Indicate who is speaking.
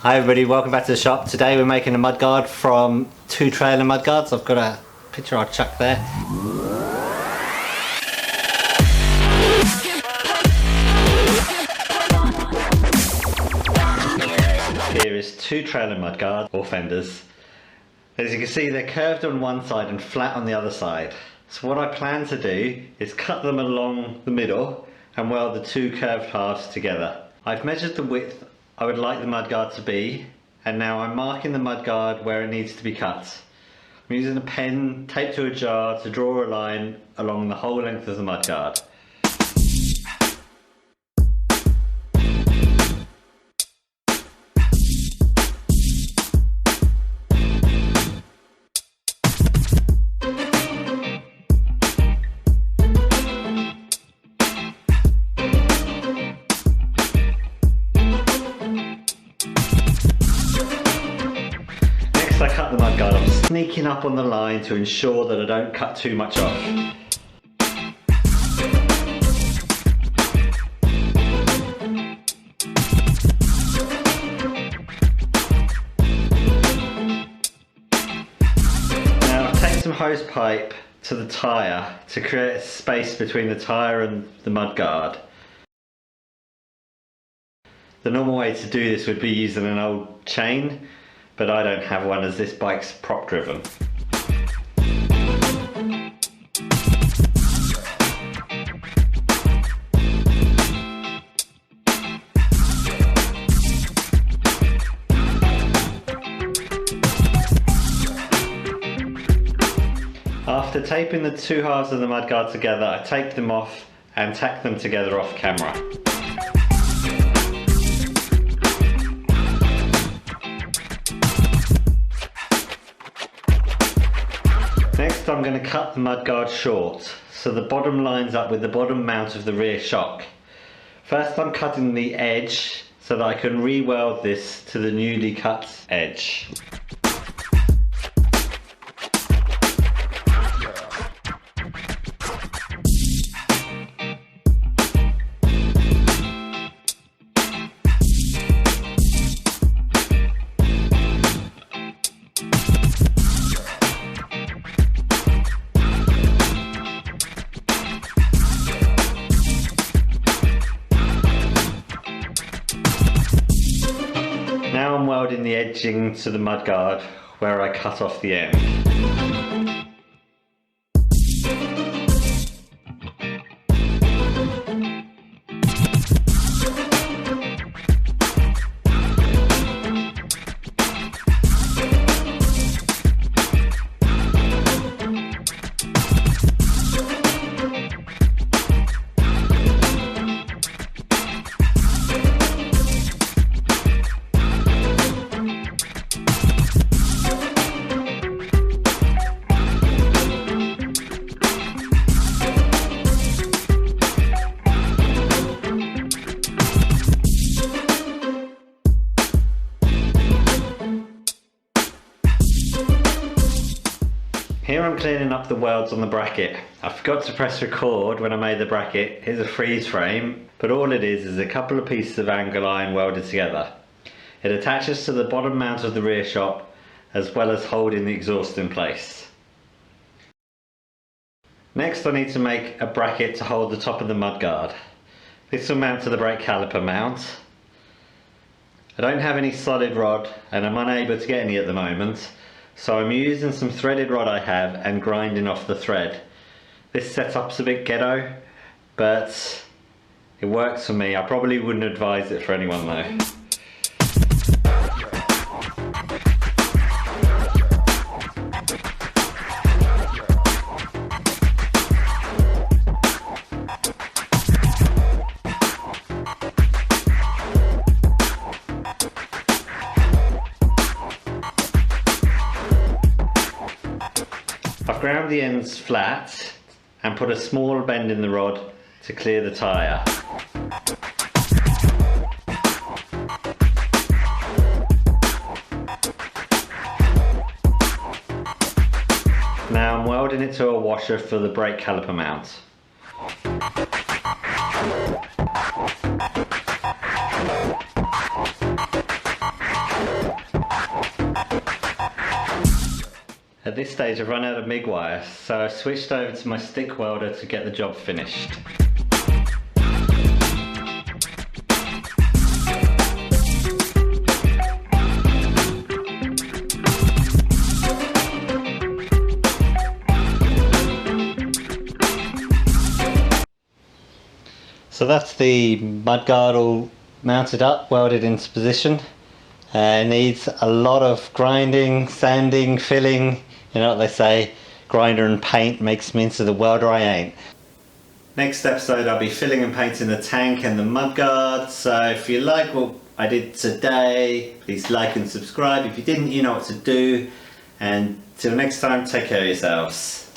Speaker 1: Hi everybody, welcome back to the shop. Today we're making a mudguard from two trailer mudguards. I've got a picture I'll chuck there. Here is two trailer mudguards or fenders. As you can see, they're curved on one side and flat on the other side. So what I plan to do is cut them along the middle and weld the two curved halves together. I've measured the width I would like the mudguard to be, and now I'm marking the mudguard where it needs to be cut. I'm using a pen taped to a jar to draw a line along the whole length of the mudguard. I cut the mudguard. I'm sneaking up on the line to ensure that I don't cut too much off. Now take some hose pipe to the tyre to create a space between the tyre and the mudguard. The normal way to do this would be using an old chain, but I don't have one as this bike's prop driven. After taping the two halves of the mudguard together, I take them off and tack them together off camera. Next I'm going to cut the mudguard short, so the bottom lines up with the bottom mount of the rear shock. First I'm cutting the edge so that I can re-weld this to the newly cut edge. Now I'm welding the edging to the mudguard where I cut off the end. Here I'm cleaning up the welds on the bracket. I forgot to press record when I made the bracket. Here's a freeze frame, but all it is a couple of pieces of angle iron welded together. It attaches to the bottom mount of the rear shock as well as holding the exhaust in place. Next I need to make a bracket to hold the top of the mudguard. This will mount to the brake caliper mount. I don't have any solid rod and I'm unable to get any at the moment, so I'm using some threaded rod I have and grinding off the thread. This setup's a bit ghetto, but it works for me. I probably wouldn't advise it for anyone though. I've ground the ends flat and put a small bend in the rod to clear the tyre. Now I'm welding it to a washer for the brake caliper mount. At this stage I've run out of MIG wire, so I switched over to my stick welder to get the job finished. So that's the mudguard all mounted up, welded into position. It needs a lot of grinding, sanding, filling. You know what they say, grinder and paint makes me into the welder I ain't. Next episode I'll be filling and painting the tank and the mudguard. So if you like what I did today, please like and subscribe. If you didn't, you know what to do. And till next time, take care of yourselves.